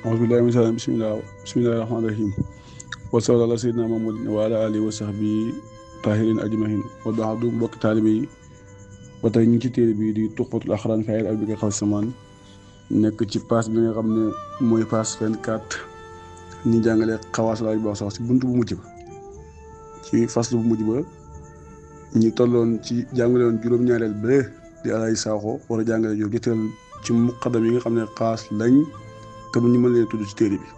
أعوذ بالله من الشيطان بسم الله الرحمن الرحيم وصلى الله سيدنا محمد وعلى آله وصحبه طاهرين أجمعين وبعد mbokk taalibe yi ba tey ñu ngi ci téere bii di Tuhfatul Axraan fi al bi xal samaan nekk ci paas bi nga xam ne mooy paas 24 ñi jàngale xawaas laaj boo sax ci buntu bu mujj ba ci faslu bu mujj ba ñi tolloon ci jàngale woon juróom-ñaareel ba di Alaaji Saaxo war a jàngale juróom-ñetteel ci muqaddam yi nga xam ne xaas lañ te ñu mën leen tudd ci téere bi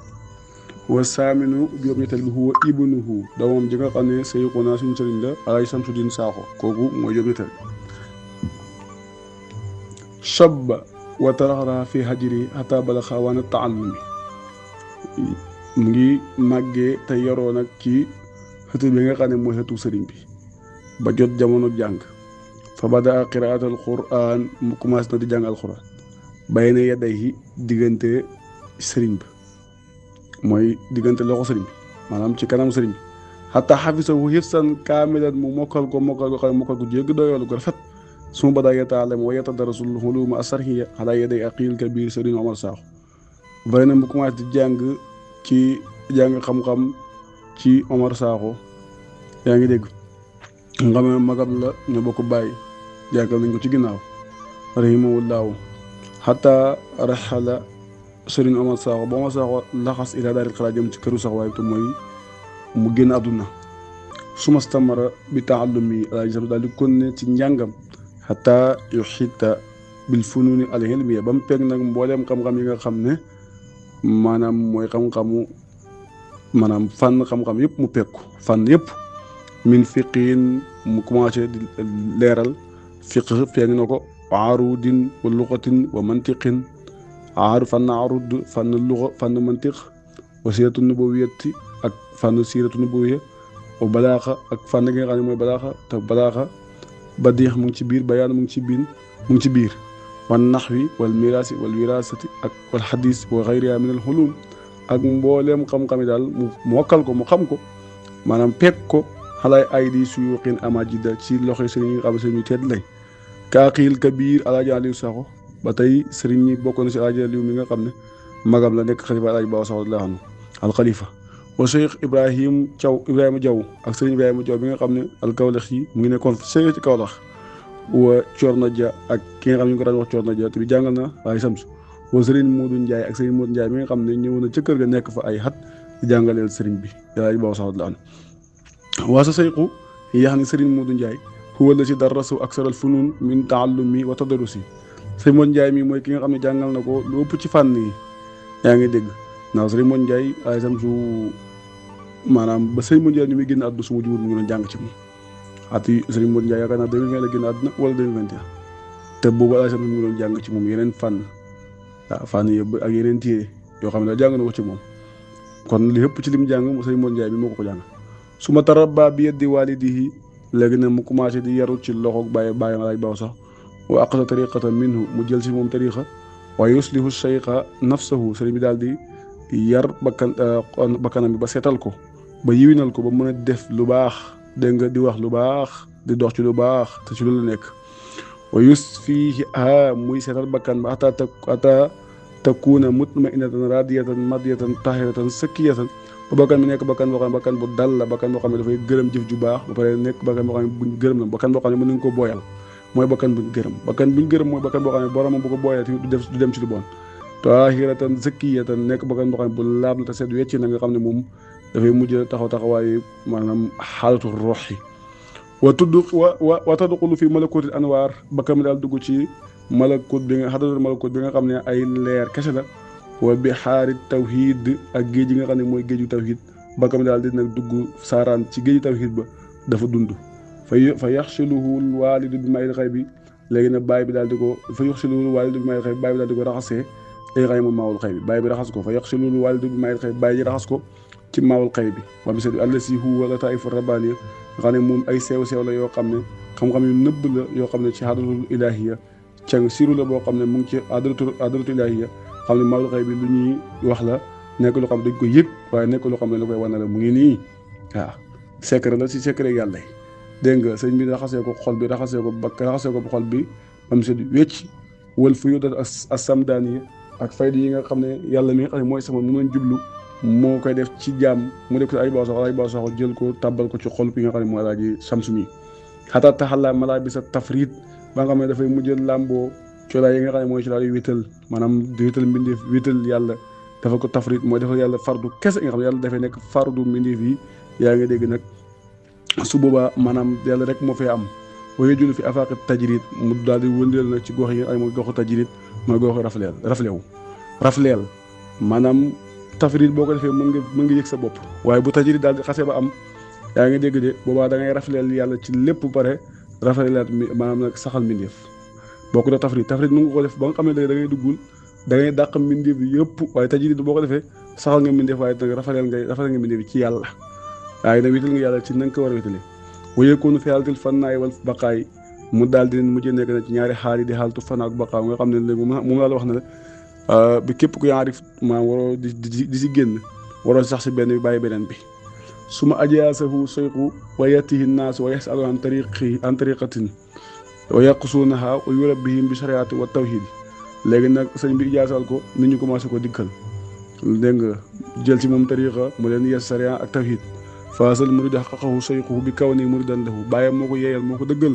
wa saaminu juróom-ñetteel bi huwa ibnuhu doomam ji nga xam ne sayxuna suñu sëriñ la Alaaji Samsudin Saaxo kooku mooy juróom-ñetteel shabba wa taraxara fi hajri hatta balaxa waana taallumi mu ngi màggee te yaroo nag ci xëtu bi nga xam ne mooy xëtu sëriñ bi ba jot jamono jàng fa bada qiraat al quran mu commencé na di jàng alquran bayna yadayhi diggante sëriñ bi mooy diggante loxo sëriñ bi maanaam ci kanam sëriñ bi xataa xafisahu hifsan kaamilan mu mokkal ko xam ne mokkal ko jéggi doyoolu ko rafet su ma badaa yata'allam wa yatadarasul uluma asarhiya ala yaday aqil kabir sëriñ Omar Saaxo bari na mu commencé di jàng xam-xam ci Omar Saaxo yaa ngi dégg nga xam ne magam la ñu bokk bàyyi jàngal nañ ko ci ginnaaw rahimahullahu xataa raxala sëriñ Omar Saaxo ba Omar Saaxo laxas ila daaril xalaa jëm ci këru sax waaye te mooy mu génn àdduna suma stamara bi taallumi Alaaji Samsu daal di continuer ci njàngam xataa yuxiita bil fununi al ilmiya ba mu peeg nag mbooleem xam-xam yi nga xam ne maanaam mooy xam-xamu maanaam fànn xam-xam yëpp mu peeg ko fànn yëpp min fiqiin mu commencé di leeral fiq feeg na ko arudin wa luxatin wa mantiqin fànn arud fànn luxa fànn mantiq wa siiratu nubawiyati ak fànn siiratu nubawiya wa balaaxa ak fànn gi nga xam ne mooy balaaxa te balaaxa badiix mu ngi ci biir bayaan mu ngi ci biir wan naxwi wal miraasi wal wirasati ak wal xadis wa xayriha min al xulum ak mbooleem xam-xam yi daal mu mokkal ko mu xam ko maanaam peeg ko xalaay ay di suyuqin amajida ci loxoy sëriñ yi nga xam ne sëriñ ñu tedd lay kaaxiil kabiir Alaaji Aliou Saaxo ba tey sëriñ ñi bokk na si Alaaji Aliou mi nga xam ne magam la nekk xalifa Alaaji Baba Saaxo radiyallaahu anhu al xalifa wa Cheikh Ibrahima Diaw ak sëriñ Ibrahima Diaw bi nga xam ne al Kawlax yi mu ngi nekkoon sëriñ ci Kawlax wa Corna Dia ak ki nga xam ne ñu ko daan wax Corna Dia te bi jàngal na Alaaji Samsu wa sëriñ Modou Ndiaye ak sëriñ Modou Ndiaye mi nga xam ne ñëw na ca kër ga nekk fa ay xat di jàngaleel sëriñ bi Alaaji Baba Saaxo radiyallaahu anhu waa sa sayqu yax ni sëriñ Modou Ndiaye huwa la si darasu aksaral funun min taallumi wa tadarusi sëriñ Modou Ndiaye mi mooy ki nga xam ne jàngal na ko lu ëpp ci fànn yi yaa ngi dégg ndax sëriñ Modou Ndiaye Alaaji Samsu maanaam ba sëriñ Modou Ndiaye ni muy génn àdduna su ma jiwut mu ngi doon jàng ci moom ati sëriñ Modou Ndiaye yaakaar naa 2020 la génn àdduna wala 2021 te boobu Alaaji Samsu mu ngi doon jàng ci moom yeneen fànn waaw fànn yëpp ak yeneen téere yoo xam ne jàng na ko ci moom kon li ëpp ci lim jàng sëriñ Modou Ndiaye bi moo ko jàng su ma tarabba bi yeddi waalidihi léegi nag mu commencé di yaru ci loxoog bàyyi Alaaji Baba sax wa aqasa tariqata minhu mu jël si moom tariqa wa yuslihu cheikha nafsahu sëriñ bi daal di yar bakkanam bi ba seetal ko ba yiwinal ko ba mën a def lu baax dégg nga di wax lu baax di dox ci lu baax te ci lu la nekk wa yusfihi muy seetal bakkan ba ata takuna mutmainatan radiyatan madiyatan tahiratan sakiyatan ba bakkan bi nekk bakkan boo xam ne bakkan bu dal la bakkan boo xam ne dafay gërëm jëf ju baax ba pare nekk bakkan boo xam ne buñ gërëm la bakkan boo xam ne mën nañu ko booyal mooy bakkan buñ gërëm mooy bakkan boo xam ne boromam bu ko booyal du dem ci lu bon tahiratan zakiyatan nekk bakkan boo xam ne bu laab na te seet wecc na nga xam ne moom dafay mujj taxawaayu maanaam xaalatu roxi wa tadxulu fi malakuti anwaar bakkan bi daal dugg ci malakut bi nga xam ne ay leer kese la wa bi xaari tawhid ak géej gi nga xam ne mooy géeju tawhid bakkan bi daal di nag dugg saaraan ci géeju tawhid ba dafa dund fa yaxsiluhu waalidu bi mayil xay bi léegi nag bàyyi bi daal di ko fa yaxsiluhu waalidu bi mayil xay bi bàyyi bi daal di ko raxasee ay xay moom maawul xay bi bàyyi bi raxas ko fa yaxsiluhu waalidu bi mayil xay bàyyi ji raxas ko ci maawul xay bi ba bisa allasi huwa la taifu rabbaaniya nga xam ne moom ay sew-sew la yoo xam ne xam-xam yu nëbb la yoo xam ne ci hadratul ilahiya cang siru la boo xam ne mu ngi ci hadratul ilahiya xam ne maawul xay bi lu ñuy wax la nekk loo xam ne dañ ko yëg waaye nekk loo xam ne la koy wane la mu ngi nii waaw secret la ci secret yàlla yi dégg nga sëñ bi raxasee ko xol bi raxasee ko xol bi ba mu set wecc wal fu yudat as samdaaniya ak fayda yi nga xam ne yàlla mi nga xam ne mooy sama mu leen jublu moo koy def ci jaam mu def ko ay baax soxla ay baax soxla jël ko tàbbal ko ci xol bi nga xam ne mooy Alaaji Samsu mi xataa taxallaa malaa bi sa tafrit ba nga xam ne dafay mujjël làmboo colaay yi nga xam ne mooy colaay yu wétal maanaam di wétal mbindeef wétal yàlla dafa ko tafrit mooy defal yàlla fardu kese nga xam ne yàlla dafay nekk fardu mbindeef yi yaa ngi dégg nag su boobaa maanaam yàlla rek moo fay am waaye julli fi afaaqi tajrid mu daal di wëndeel nag ci gox yi ay mooy goxu tajrid mooy goxu rafleel maanaam tafrit boo ko defee mën nga yëg sa bopp waaye bu tajrid daal di xase ba am yaa ngi dégg de boobaa da ngay rafleel yàlla ci lépp pare rafleelaat maanaam nag saxal mbindeef boo ko def tafrit mën nga ko def ba nga xam ne da ngay duggul da ngay dàq mbindeef yëpp waaye tajrid boo ko defee saxal nga mbindeef waaye nag rafleel nga mbindeef ci yàlla waaye nag wéetal nga yàlla ci na nga ko war a wéetale wayekoonu fi xaalatil fannaay wal baqaay mu daal di mujj nekk na ci ñaari xaal yi di xaalatu fanaa ak baqaa nga xam ne léegi moom laa la wax ne la bi képp ku yaarif maanaam waroo di si génn waroo sax si benn bi bàyyi beneen bi su ma ajaasahu soyqu wa yatihi naasu wa yasalu an tariqatin wa yaqusuunaha wa yurabbihim bi shariati wa tawhid léegi nag sëñ bi ijaasal ko nit ñu commencé ko dikkal dégg nga jël ci moom tariqa mu leen yes sharia ak tawhid faasal murid xaqahu soyquhu bi kaw nii muridan lahu bàyyam moo ko yeeyal moo ko dëggal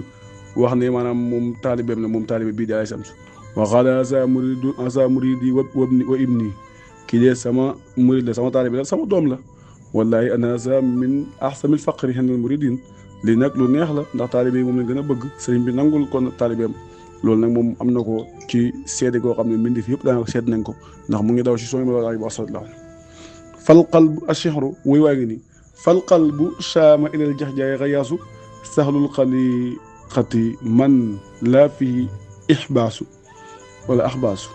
wax ne maanaam moom taalibeem la moom taalibe bii di Alaaji Samsu wa qaala asa muridi wa ibni kii de sama murid la sama taalibe la sama doom la wallahi ana sa min ahsamil faqri xendal muridin lii nag lu neex la ndax taalibe yi moom lañ gën a bëgg sëriñ bi nangul kon taalibeem loolu nag moom am na ko ci seede koo xam ne mbindeef yëpp daanaka seet nañ ko ndax mu ngi daw si soo ngi ba sallallahu fal qalbu ashihru wuy waa ngi nii fal qalbu saama ilal jax-jaay xayaasu saxlul xaliqati man laa fi ixbaasu wala axbaasu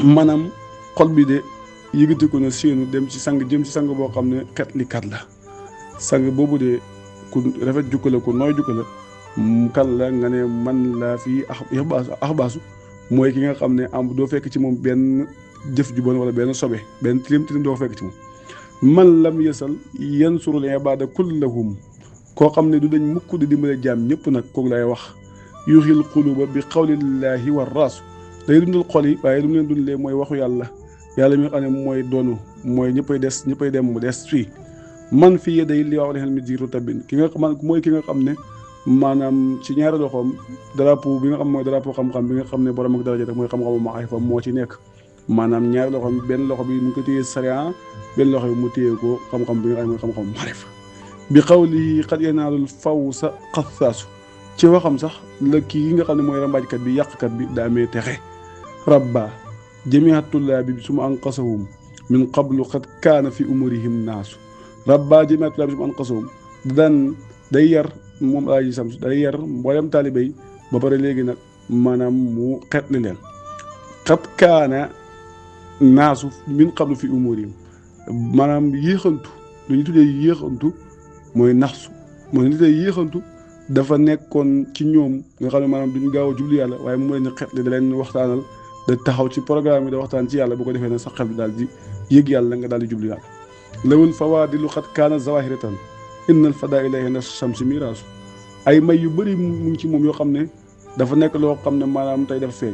maanaam xol bi de yëgati ko na séenu dem ci sang jëm ci sang boo xam ne xet li kat la sang boobu de ku rafet jukka la ku nooy jukka la kan la nga ne man laa fi axbaasu mooy ki nga xam ne am doo fekk ci moom benn jëf ju bon wala benn sobe benn tilim doo fekk ci moom man lam yasal yansurul ibaada kullahum koo xam ne du dañ mukk di dimbale jaam ñëpp nag kooku lay wax yuxil xuluba bi xawlillaahi war raasu day dundal xol yi waaye lu mu leen dundalee mooy waxu yàlla yàlla mi nga xam ne mooy doonu mooy ñëppay dem mu des fii man fii yeday li waaw lexel mi jiitu tabin ki nga man mooy ki nga xam ne maanaam ci ñaari loxoom drapeau bi nga xam mooy drapeau xam-xam bi nga xam ne borom ak daraja rek mooy xam-xamu maarifa moo ci nekk maanaam ñaari loxoom benn loxo bi mu ko téyee sariya benn loxo bi mu téyee ko xam-xam bi nga xam ne mooy xam-xamu maarifa bi xawli xat yenaalul faw sa xasaasu ci waxam sax la kii nga xam ne mooy rambaajkat bi yàqkat bi daa amee texe rabba jamiatullaa bi suma anqasahum min qablu xat kaana fi umurihim naasu rabba jamiatullaa bi suma anqasahum daan day yar moom Alaaji Samsu day yar mboolem taalibe yi ba pare léegi nag maanaam mu xetli leen xat kaana naasu min qablu fi umurihim maanaam yéexantu lu ñu tuddee yéexantu mooy naxsu mooy nit ay yéexantu dafa nekkoon ci ñoom nga xam ne maanaam duñu gaaw a jublu yàlla waaye moom leen xetli da leen waxtaanal da taxaw ci programme yi da waxtaan ci yàlla bu ko defee nag sa xel bi daal di yëg yàlla nga daal di jublu yàlla lawul fawaadilu xat kaana zawahiratan innal fadaila inda shamsi miraasu ay may yu bëri mu ngi ci moom yoo xam ne dafa nekk loo xam ne maanaam tey dafa feeñ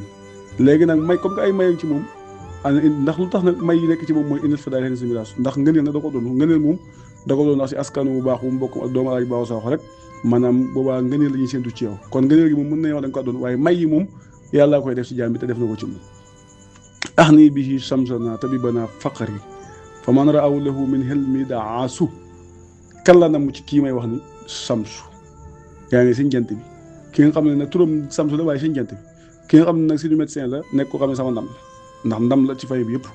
léegi nag may comme que ay may ci moom ndax lu tax nag may yi nekk ci moom mooy innal fadaila inda shamsi miraasu ndax ngëneel nag da ko doon ngëneel moom da ko doon ndax si askanu bu baax bu mu bokk ak doomu Alaaji Baaw Sakho rek maanaam boobaa ngëneel la ñuy séentu ci yow kon ngëneel gi moom mën nañu wax dañ ko doon waaye may yi moom yàllaa koy def ci jaam bi te def na ko ci moom ahni bihi shamsana tabibana faqari fa man raaw lahu min hilmi daasu kan la nam ci kii may wax ni Samsu yaa ngi seen jant bi ki nga xam ne nag turam Samsu la waaye seen jant bi ki nga xam ne nag suñu médecin la nekk koo xam ne sama ndam la ndax ndam la ci fay bi yëpp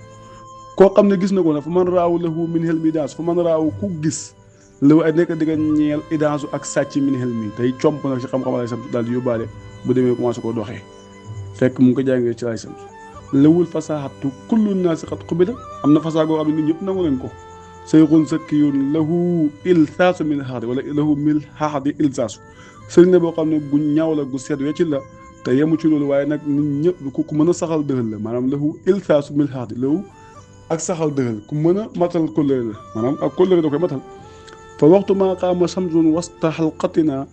koo xam ne gis na ko nag fa man raaw lahu min hilmi daasu fa man raaw ku gis lu ay nekk digga ñeel idaasu ak sàcc min hilmi tey comp nag ci xam-xam Alaaji Samsu daal di yóbbaale bu demee commencé koo doxee fekk mu ngi ko jàngee ci Alaaji Samsu lawul fasaxatu kullu naasi xat xubida am na fasaa goo xam ne nit ñëpp nangu leen ko sayxun sakkiyun lahu ilsaasu min xaxdi wala lahu mil xaxdi ilsaasu sëriñ la boo xam ne gu ñaaw la gu seet wecci la te yemu ci loolu waaye nag nit ñëpp ku mën a saxal dëxal la maanaam lahu ilsaasu mil xaxdi lahu ak saxal dëxal ku mën a matal kóllëre la maanaam ak kóllëre da koy matal fa waxtu maa qaama samsun wasta xalqatina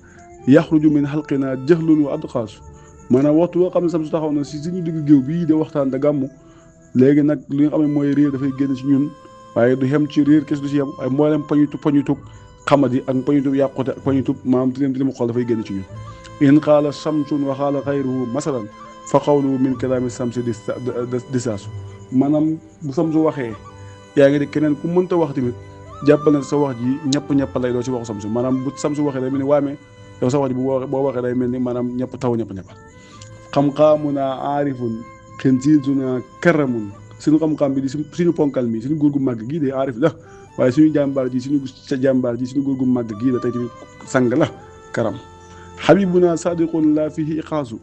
yaxruju min xalqina jahlun wa adqaasu maanaam waxtu boo xam ne Samsu taxaw na si suñu digg géew bii de waxtaan da gàmmu léegi nag li nga xam ne mooy réer dafay génn ci ñun waaye du xem ci réer kes du ci yem waaye mboolem poñutub xamadi ak poñutub yàqute ak poñutub maanaam tilim xool dafay génn ci ñun in qaala samsun wa qaala xayruhu masalan fa qawluhu min kalaami samsi di saasu maanaam bu samsu waxee yaa ngi di keneen ku mënta wax tamit jàppal na sa wax ji ñëpp lay doo ci waxu samsu maanaam bu samsu waxee day mel ni waamee yow sa wax ji boo waxee day mel ni maanaam ñëpp xam-xaamuna aarifun xen siisuna karamun suñu xam-xam bi di suñu ponkal mi suñu góor gu màgg gii de aarif la waaye suñu jàmbaar ji suñu góor gu màgg gii la tey tamit sang la karam xabibuna sadiqun la fihi iqaasu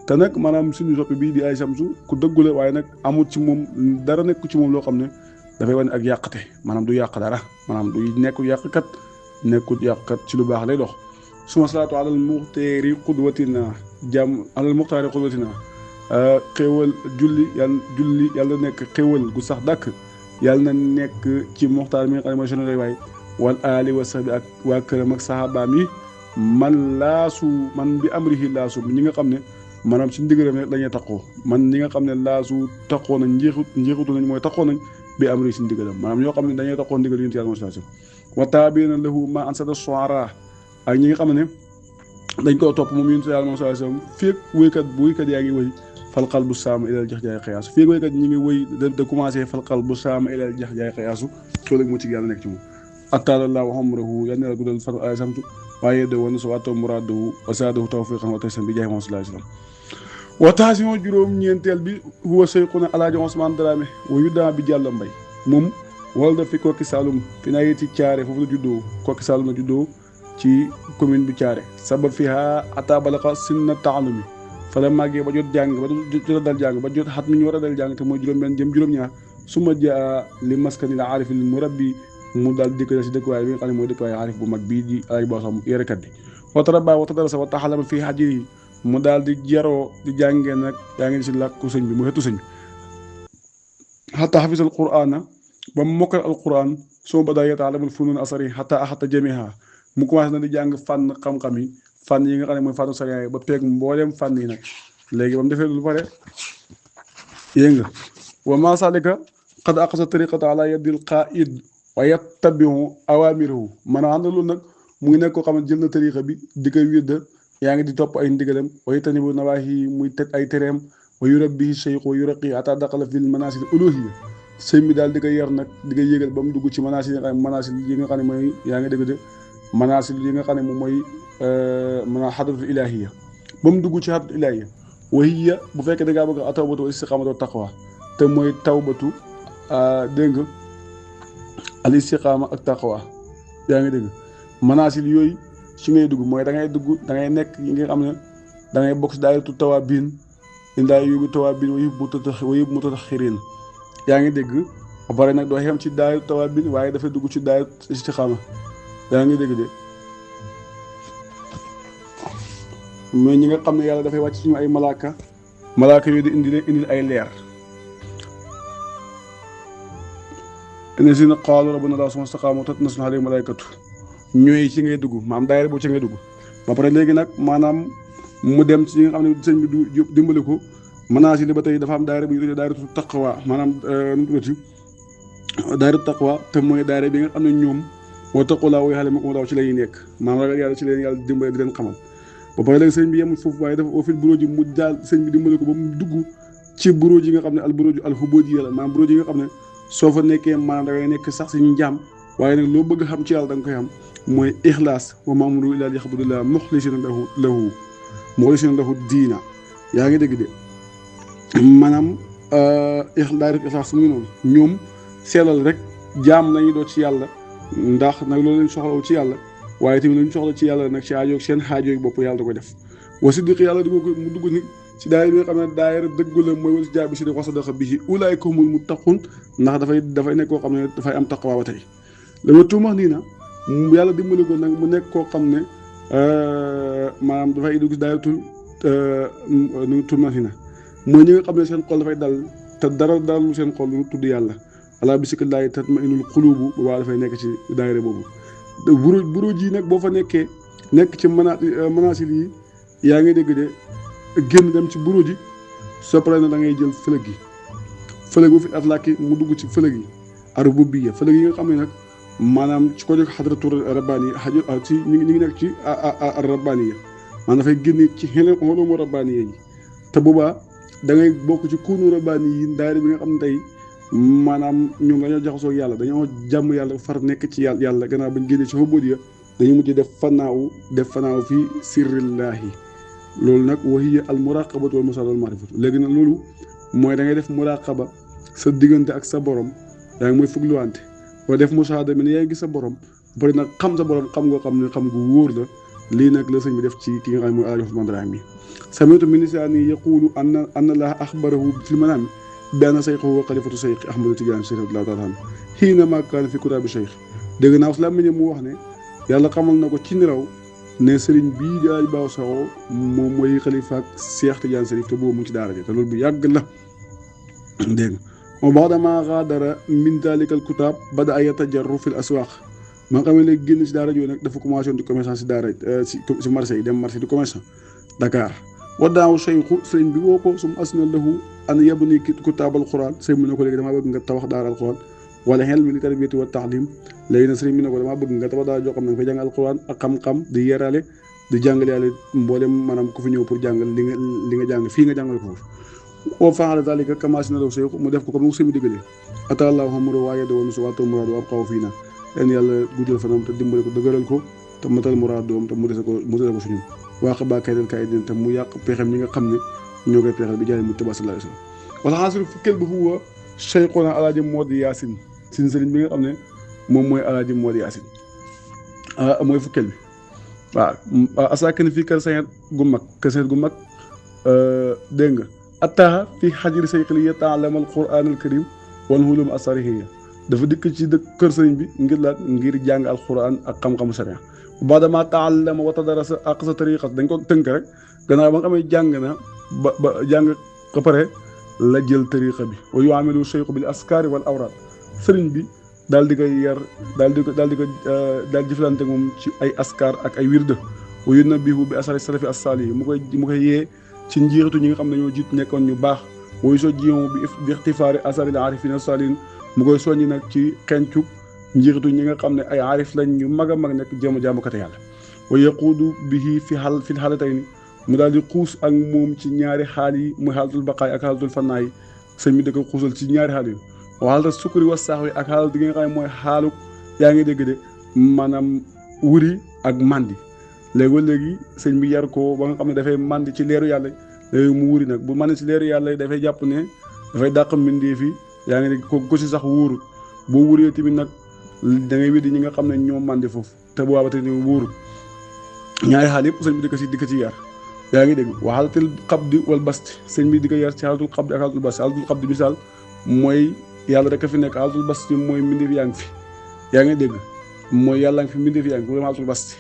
te nag maanaam suñu soppi bii di ay samsu ku dëggu la waaye nag amul ci moom dara nekk ci moom loo xam ne dafay wane ak yàqate maanaam du yàq dara maanaam du nekkul yàqkat ci lu baax lay dox suma salaatu alal muxtaari xudwatina xéewal julli yàlla nekk xéewal gu sax dàkk yàlla na nekk ci muxtaar mi nga xam ne mooy sunu roy waay wal aali wa sahbi ak waa këram ak sahabaam yi man bi amrihi laasu ñi nga xam ne maanaam ci ndigalam rek dañuy taqoo man ñi nga xam ne laasu taqoo nañ njeexutu nañ mooy taqoo nañ bi amri ci ndigalam maanaam ñoo xam ne dañuy taqoo ndigal yonent yàlla sallallahu alayhi wasallam wa taabiina lahu ma ansada shuara ak ñi nga xam ne dañ koo topp moom yonent yàlla sallallahu alayhi wasallam féeg wéykat yaa ngi wéy falqal bu saama ilal jax jaay xayaasu féeg wéykat ñi ngi wéy da commencé falqal bu saama ilal jax jaay xayaasu loolu moo ci yàlla nekk ci moom attaalallahu umrahu yal na la guddal fan ay samtu waaye de woon sa waatoo muraadahu wa saadahu tawfiqan wa taysan bi jaay moom sallallahu alayhi wasallam wataasimoo juróom-ñeenteel bi huwa seyxuna alaaji Ousmane Dramé wa yuddaa bi Jàllo Mbay moom wala da fi Kokki Saalum fi naa yiti Caare foofu la juddoo Kokki Saalum la juddoo ci commune bu Caare sabab fiha ata balaqa sinna taalumi fa la màggee ba jot jàng ba jot a dal jàng ba jot xat mi ñu war a dal jàng te mooy juróom-benn jëm juróom-ñaar su ma jaa li maskani la aarif li murabbi mu daal dikk si dëkkuwaay bi nga xam ne mooy dëkkuwaay aarif bu mag bii di alaaji Ba Sam yarekat bi wataraba watadarasa wa taxalama fii hajiri mu daal di jaroo di jàngee nag yaa ngi si làkku sëñ bi mu xetu sëñ bi xataa xafisal qur'aana ba mu mokkal al qur'aan soo ba daa yataalamul funuun asari xataa axata jamiha mu commencé na di jàng fànn xam-xam yi fànn yi nga xam ne mooy fànnu sariya yi ba peeg mbooleem fànn yi nag léegi ba mu defee lu pare yéeg nga wa ma salika qad aqasa tariqata ala yadil qaid wa yattabiu awamirahu maanaam ànd loolu nag mu ngi nekk koo xam ne jël na tariqa bi di koy wirda yaa ngi di topp ay ndigalam wa yatanibu nawaahi muy teg ay tereem wa yurabbihi cheikh wa yuraqi ata daqala fil manasil uluhiyya sëñ bi daal di koy yar nag di koy yéegal ba mu dugg ci manasil yi nga xam ne mooy yaa ngi dégg de manasil yi nga xam ne moom mooy xadratul ilahiyya ba mu dugg ci xadratul ilahiyya wa hiya bu fekkee da ngaa bëgg a tawbatu wa istiqaamatu taqwa te mooy tawbatu dégg nga al istiqaama ak taqwa yaa ngi dégg manasil yooyu ci ngay dugg mooy da ngay nekk yi nga xam ne da ngay bokk si daayiratu tawaabiin indaay yóbbu tawaabiin wa yóbbu mutataxirin yaa ngi dégg ba pare nag doo xem ci daayiratu tawaabiin waaye dafay dugg ci daayiratu istiqaama yaa ngi dégg de mais ñi nga xam ne yàlla dafay wàcc suñu ay malaaka yooyu di indil ay leer ina si na qaalu rabbuna llaahu summa staqaamu tatanazzalu alayhim malaa'ikatu ñooy ci ngay dugg maanaam daayira boobu ci ngay dugg ba pare léegi nag maanaam mu dem ci nga xam ne sëñ bi du dimbali ko manaasi li ba tey dafa am daayira bu ñu tuddee daayiratu taqwa maanaam nu mu tuddati daayiratu taqwa te mooy daayira bi nga xam ne ñoom moo taqullaaha wa yu'allimukumu llaahu ci la ñuy nekk maanaam ragal yàlla ci leen yàlla dimbale di leen xamal ba pare léegi sëñ bi yemul foofu waaye dafa ofil bureau ji mu daal sëñ bi dimbali ko ba mu dugg ci bureau ji nga xam ne al bureau al hubudiyya la maanaam bureau ji nga xam ne soo fa nekkee maanaam da ngay nekk sax si njaam waaye nag loo bëgg xam ci yàlla da nga koy xam mooy ixlaas wa maa amruhu illaa liya'budullaaha muxlisiina lahu diina yaa ngi dégg de maanaam ixlaas mu ngi noonu ñoom sellal rek jaam nañu doon ci yàlla ndax nag loolu lañ soxlawu ci yàlla waaye tamit lañ soxla ci yàlla nag ci aajoog seen xaajoog bopp yàlla da koy def wa siddiq yàlla dugg ko mu dugg ni ci daayira bi nga xam ne daayira dëgg la mooy wala si jaabi si di wa sadaqa bihi ulaa'ika humul muttaquun ndax dafay nekk koo xam ne dafay am taqwa ba tey la ma tuumax nii na yàlla dimbali ko nag mu nekk koo xam ne maanaam dafay dugg si daayiratul nu tuumax nii na mooy ñi nga xam ne seen xol dafay dal te dara lu seen xol lu tudd yàlla alaa bi zikrillaahi tatma'innul quluubu boobaa dafay nekk ci daayira boobu bureau ji nag boo fa nekkee nekk ci manaasil yi yaa ngi dégg de génn dem ci bureau ji soo paree na da ngay jël fëlëg gi fëlëg ba fi aflaaki mu dugg ci fëlëg yi arububiyya fëlëg yi nga xam ne nag maanaam ci ko jóg xadratu rabbaani yi ci ñu ngi nekk ci rabbaani yi maanaam dafay génne ci xeneen xolumu rabbaani yi te boobaa da ngay bokk ci kuunu rabbaani yi daayira bi nga xam ne tey maanaam ñoom dañoo jaxasoo yàlla dañoo jàmm yàlla far nekk ci yàlla gannaaw bañ génnee ci xubóodiya dañuy mujj def fanaaw fi sirrillaahi loolu nag wa hiya al muraqabatu wal musaada wal maarifatu léegi nag loolu mooy da ngay def muraqaba sa diggante ak sa borom yaa ngi mooy fugluwante boo def musaada mi ne yaa ngi gis sa borom bari nag xam sa borom xam ngoo xam ne xam gu wóor la lii nag la sëñ bi def ci ki nga xam ne mooy Alaaji Usmaan Daraame sami'tu min lisaani yaqulu anna Allaaha axbarahu fil manaami bi anna sayxahu wa xalifatu sayx Ahmadu Tijaan Sariif radiyallaahu taala anhu hiinamaa kaana fi kitaabi sayx dégg naa su la meññee mu wax ne yàlla xamal na ko ci niraw ne sëriñ bii di Alaaji Baaw Sakho moom mooy xalifa ak Seex Tijaan Sariif te boobu mu ngi ci daara ji te loolu bu yàgg la dégg nga wa ba'damaa gaadara min daalikal kitaab bada'a yatajarraru fil aswaaq ma nga xam ne léegi génn si daara jooju nag dafa commencé woon di commerçant si daara si marché yi dem marché di commerçant Dakar waddaaw sayxu sëriñ bi woo ko sum asna lahu an yabni kitaabal Qur'aan sëriñ bi ne ko léegi damaa bëgg nga tabax daara alquran wala xel mi li tarbiyati wa taalim léegi nag sëriñ bi ne ko damaa bëgg nga tabax daara joo xam ne nga fa jàng alquran ak xam-xam di yerale di jàngale yàlla mboolem maanaam ku fi ñëw pour jàngal li nga jàng fii nga jàngale ko foofu oo faala zalika kama asna lahu sayxu mu def ko comme mu sëriñ bi diggalee atallaahu amro waaye de woon su waatu muraadu ab xaw fii na leen yàlla guddal fanam te dimbale ko dëgëral ko te matal muraadoom te mu dese ko suñu waax baa kay den kay den te mu yàq pexem ñi nga xam ne ñoo koy pexel bi jaay mu taba sallallahu alayhi wasallam wala xaasiru fukkeel bi huwa Cheikhuna Alaaji Modou Yacine sin sëriñ bi nga xam ne moom mooy Alaaji Modou Yacine mooy fukkeel bi waaw asaakin fii kër sañet gu mag dégg nga attaha fi xajiri sayxili yata'allama al-Qur'aan al-Karim wal ulum as-sarihiyya dafa dikk ci dëkk kër sëriñ bi ngir jàng alquran ak xam-xamu sharia baadama taallama wa tadarasa aqsa tariqat dañ ko tënk rek gannaaw ba nga xamee jàng na ba jàng ba pare la jël tariqa bi wa yuamilu cheikhu bil askari wal awraad sëriñ bi daal di koy yar daal di jëflante moom ci ay askar ak ay wirde wa yunabbihu bi asari salafi as-salih mu koy yee ci njiitu ñi nga xam ne ñoo jiit nekkoon ñu baax woyu so jiyomu bi ixtifaari asaril arifina salin mu koy soññi nag ci xencu njiitu ñi nga xam ne ay arif lañ ñu mag a mag nekk jaamukate yàlla wa yaquudu bihi fi xaalatayni mu daal di xuus ak moom ci ñaari xaal yi muy xaalatul baqaay ak xaalatul fannaay sëñ bi da ko xuusal ci ñaari xaal yi wa xaalatul sukkuri wa saax wi ak xaalal di nga xam ne mooy xaalu yaa ngi dégg de maanaam wuri ak mandi léegi sëñ bi yar ko ba nga xam ne dafay mandi ci leeru yàlla léegi mu wuri nag bu mandi ci leeru yàlla dafay jàpp ne dafay dàq mbindee fi yaa ngi dégg ko si sax wóorut boo wuree tamit nag da ngay weddi ñi nga xam ne ñoo mandi foofu te bu waabate ni wóorut ñaari xaal yëpp sëñ bi di ko ci yar yaa ngi dégg wa xaalatul xabdi wal basti sëñ bi di ko yar ci xaalatul xabdi ak xaalatul basti xaalatul xabdi misaal mooy yàlla rek a fi nekk xaalatul basti mooy mbindeef yaa ngi fi yaa ngi dégg mooy yàlla ngi fi mbindeef yaa ngi fi xaalatul basti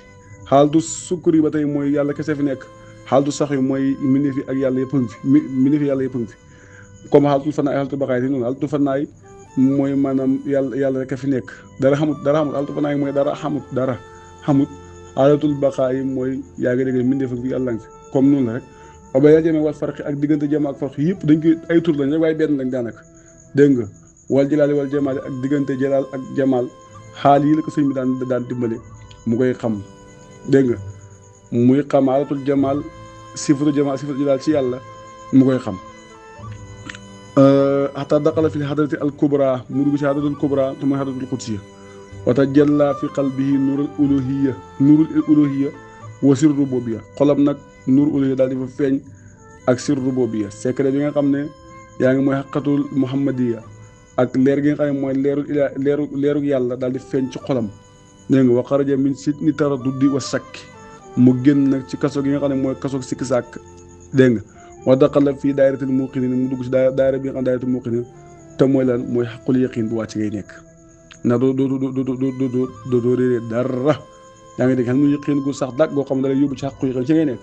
xaalatu sukkuri ba tey mooy yàlla kese fi nekk xaalatu sax yi mooy mbindeef yi ak yàlla yëpp a ngi fi mbindeef yàlla yëpp a ngi fi comme xaalatul fannaay xaalatul baqaay te noonu xaalatul fannaay mooy maanaam yàlla rek a fi nekk dara xamut xaalatul fannaay mooy dara xamut xaalatul baqaay mooy yaa ngi dégg mbindeef ak yàlla ngi fi comme noonu la rek ba yaa jëmee wal farqi ak diggante jama ak farqi yëpp dañ koy ay tur lañ rek waaye benn lañ daanaka dégg nga wal jalaali wal jamaali ak diggante jalaal ak jamaal xaal yi la ko sëñ bi daan dimbale mu koy xam dégg nga muy xam xaalatul jamaal sifatu jalaal ci yàlla mu koy xam xataa daqala fi xadrati al kubra mu dugg ci xadratul kubra te mooy xadratul qudsiya wa tajalla fi qalbihi nurul uluhiya wa sirru rububiyya xolam nag nur uluhiya daal di fa feeñ ak sirru rububiyya secret bi nga xam ne yaa ngi mooy xaqatul muhammadiya ak leer gi nga xam ne mooy leeru yàlla daal di feeñ ci xolam dégg nga wa xaraja min sijni taraddudi wa sakki mu génn nag ci kaso gi nga xam ne mooy kaso sikki sàkk dégg nga wa daqala fii daayiratul muqinin mu dugg ci daayira bi nga xam ne daayiratul muqinin te mooy lan mooy xaqul yaqin bu wàcc ngay nekk ndax doo réeree dara yaa ngi dégg xam ne yaqin gu sax dak goo xam ne da lay yóbbu ci xaqul yaqin ci ngay nekk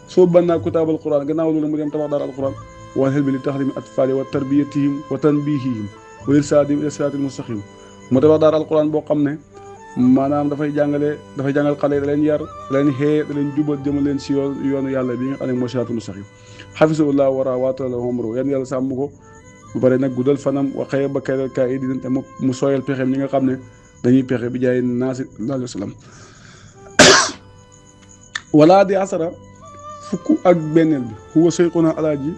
soo bannaa kutaabal quran gannaaw loolu mu dem tabax daara alquran wal xel bi li taxrimi atfaali wa tarbiyatihim wa tanbihihim wa irsaadihim ila siraatil mustaqim mu tabax daara alquran boo xam ne maanaam dafay jàngal xale da leen yar da leen xee da leen jubal jëmal leen si yoonu yàlla bi nga xam ne mooy siraatul mustaqim xafisahullah wara waatala omro yan yàlla sàmm ko bu pare nag guddal fanam waxee ba keroog kaa yi dina te mu sooyal pexeem ñi nga xam ne dañuy pexe bi jaay naasi alayhi salaam wala di asara fukk ak benneel bi huwa seyxuna alaaji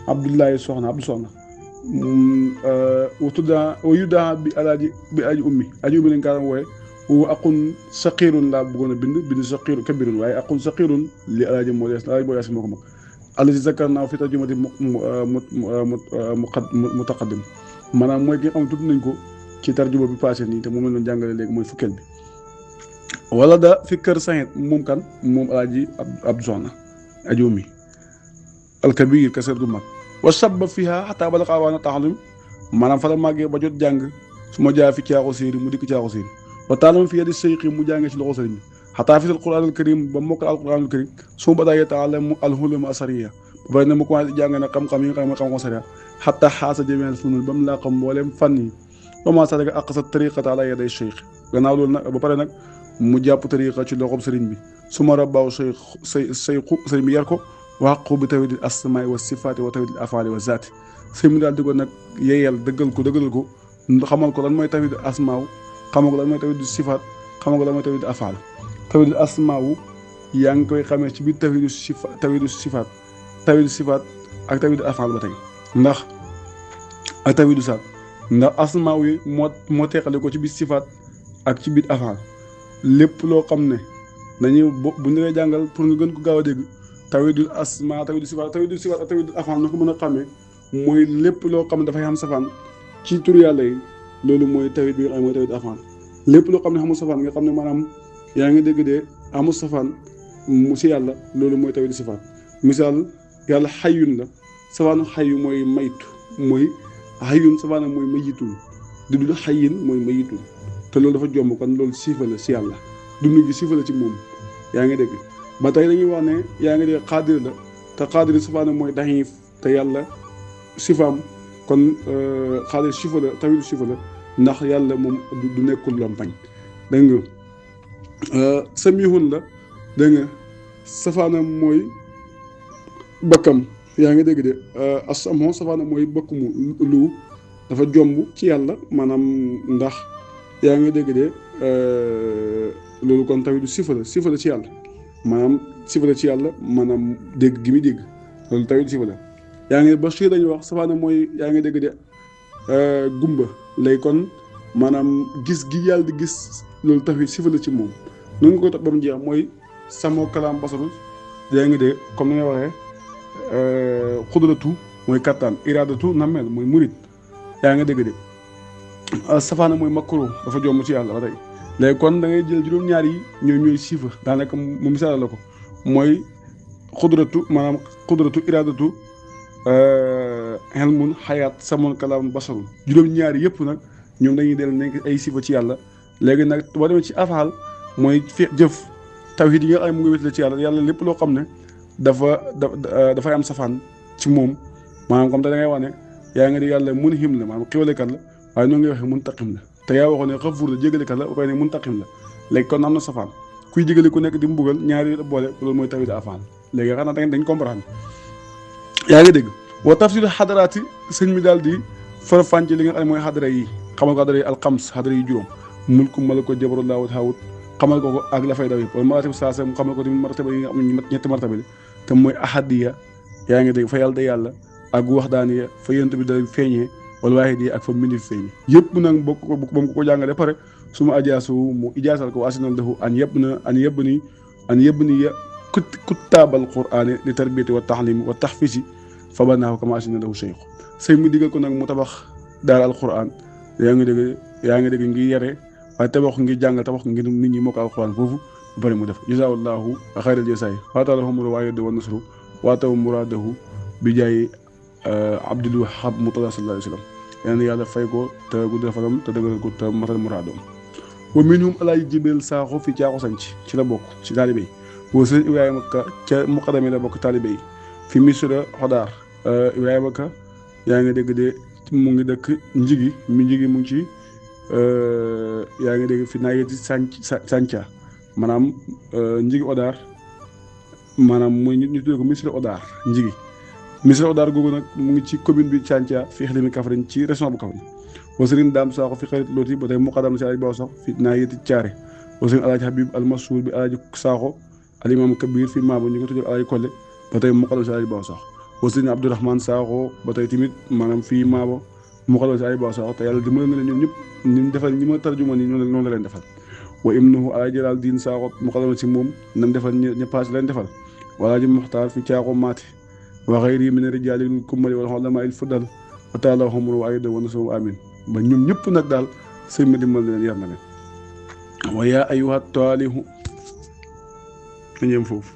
abdullahi soxna abdu soxna watuddaa wayudaa bi alaaji bi aji ummi lañ kaaram wooye huwa aqun saqirun laa bëggoon a bind saqiru kabirun waaye aqun saqirun li alaaji moo dees alaaji boo yaasin moo ko mag allazi zakarnaa fi tarjumati mutaqaddim maanaam mooy ki nga xam ne tudd nañ ko ci tarjuma bi passé nii te moom lañ doon jàngale léegi mooy fukkeel bi wala da fi kër saxit moom kan moom alaaji abdu soxna aji ummi alkabir kaseer gu mag wa sabba fiha xataa bala xaawaana taxalum maanaam fa la màggee ba jot jàng su ma jaa fi caaxu séeri mu dikk caaxu séeri wa taalam fi yadi seyqi mu jàngee ci loxo sëriñ bi xataa fi alquran al karim ba mokkal alquran al karim su ma badaayee taalamu alxuluma asariya ba pare ne mu commencé jàng nag xam-xam yi nga xam ne xam-xam sariya xataa xaasa jameel funul ba mu laa xam mbooleem fan yi commencé rek ak sa tariqata ala yaday cheikh gannaaw loolu nag ba pare nag mu jàpp tariqa ci loxob sëriñ bi su ma rabbaaw sayxu sëriñ bi yar ko waxu bi tawhidil asmaai wa sifaati wa tawhidil afaali wa zaati sëriñ bi daal di ko nag yeyal dëggalal ko xamal ko lan mooy tawhidil asmaaw xamal ko lan mooy tawhidil sifaat xamal ko lan mooy tawhidil afaal tawhidil asmaaw yaa ngi koy xamee ci biir tawhidil sifaat ak tawhidil afaal ba tey ndax ak tawhidil saat ndax asmaaw yi moo teqale ko ci biir sifaat ak ci biir afaal lépp loo xam ne dañuy bu ñu lay jàngal pour nga gën ko gaaw a dégg tawhidul asma tawhidul sifaat ak tawhidul afaal na ko mën a xamee mooy lépp loo xam ne dafay am safaan ci tur yàlla yi loolu mooy tawhid bi nga xam ne mooy tawhidul afaal lépp loo xam ne amul safaan nga xam ne maanaam yaa ngi dégg de amul safaan mu si yàlla loolu mooy tawhidul sifaat misaal yàlla xayyun la safaanu xayyu mooy maytu mooy xayyun safaanam mooy mayitul dudul xayyin mooy mayitul te loolu dafa jomb kon loolu siifa la si yàlla dund gi siifa la ci moom yaa ngi dégg ba tey dañuy wax ne yaa ngi dégg xaadir la te xaadir safaana mooy daxiif te yàlla sifaam kon xaadir sifa la tawhid sifa la ndax yàlla moom du nekkul lompañ dégg nga samihun la dégg nga safaanam mooy bakkam yaa ngi dégg de asamo safaanam mooy bakkumu lu dafa jomb ci yàlla maanaam ndax yaa ngi dégg de loolu kon tawhid sifa la ci yàlla maanaam sifa la ci yàlla maanaam dégg gi muy dégg loolu tawhid sifa la yaa ngi Bachir dañuy wax safaana mooy yaa ngi dégg de gumba lay kon maanaam gis gi yàlla di gis loolu tawhid sifa la ci moom noonu nga koy topp ba mu jeex mooy samoo kalaam basaru yaa ngi de comme ni nga waxee xudratu mooy kattaan iradatu namel mooy murit yaa ngi dégg de safaana mooy makro dafa jomb ci yàlla ba tey léegi kon da ngay jël juróom-ñaar yi ñooy siifa daanaka mu misaal la ko mooy xudratu maanaam xudratu iradatu xelmun xayaat samoon kalaam basaru juróom-ñaar yëpp nag ñoom dañuy del nekk ay siifa ci yàlla léegi nag boo demee ci afaal mooy fi jëf tawhid yi nga xam ne mu ngi wétale ci yàlla lépp loo xam ne dafay am safaan ci moom maanaam comme te da ngay wax ne yaa ngi di yàlla mun him la maanaam xiwalekat la waaye noonu ngay waxee mun taqim la te yaa waxoon ne xafuur la jégalekat la ba pare ne mun taqim la léegi kon am na safaan kuy jégale ku nekk di mbugal ñaari boole loolu mooy tawhid afaan léegi xanaa dañ comprendre yaa ngi dégg wa tafsir xadaraati sëñ mi daal di farafànc li nga xam ne mooy xadara yi xamal ko xadara yi alxams xadara yi juróom mulku malako jabarullah wa taawut xamal ko ak la fay daw yëpp wala maratib saasa mu xamal ko tamit martaba yi nga xam ne ñetti martaba li te mooy ahadiya yaa ngi dégg fa yàlla da yàlla ak waxdaaniya fa yonent bi da feeñee wala waahid yi ak fa mbindi feeñ yëpp nag bokk ko ba mu ko jàngale pare su ma ajaasu mu ijaasal ko waasinal lahu an yëbb ni kuttaabal quraani li tarbiyati wa taxlimi wa taxfisi fa banaahu kama asina lahu cheikh sëy mu digal ko nag mu tabax daal alquran yaa ngi dégg ngi yare waaye tabax ngi jàngal tabax ngir nit ñi moo ko alquran foofu ba pare mu def jazaahullahu xayral jazaay waataala xamul waaye wa nasru waataw muraadahu bi jaay Abdul Wahab Murtada sallallahu alayhi wa sallam yal na yàlla fay ko te guddal fanam te dëgëral ko te matal muraadoom wa minhum Alaaji Jibril Saaxo fi Caaxu Sanc ci la bokk ci taalibe yi wa sëñ Ibrahima Ka ca muqaddam yi la bokk taalibe yi fi Misra Xodaar Ibrahima Ka yaa ngi dégg de mu ngi dëkk njigi mu ngi ci yaa ngi dégg fi naayeti sanca maanaam njigi Odaar maanaam mooy ñu tuddee ko Misra Odaar njigi Missirah Daara googu nag mu ngi ci commune bi Thianthia fii xilimi Kaffrine ci région bu Kaffrine wa sëriñ Daam Sakho fi xarit looti ba tey muqaddam si Alaaji Baw Sakho fi naa yéeti caare wa sëriñ Alaaji Habib Almasuur bi Alaaji Sakho alimam Kabir fi Maabo ñu ko tuddee Alaaji Kolle ba tey muqaddam si Alaaji Baw Sakho wa sëriñ Abdourahmane Sakho ba tey tamit maanaam fii Maabo muqaddam si Alaaji Baw Sakho te yàlla dimbali na leen ñoom ñëpp ñu defal ñi ma tarjuma nii noonu la leen defal wa ibnuhu Alaaji Jalaal Diin Sakho muqaddam si moom nam defal ña paas leen defal walaaji Muxtaar fi Caaxo Maate wa xayri min rijaali kummali wal ulamaa il fuddal wa taala xamul wa ayda wa nasru amin ba ñoom ñëpp nag daal sëñ ma dimbal leen yar na leen wa yaa ayyuha taalihu ñu ñëm foofu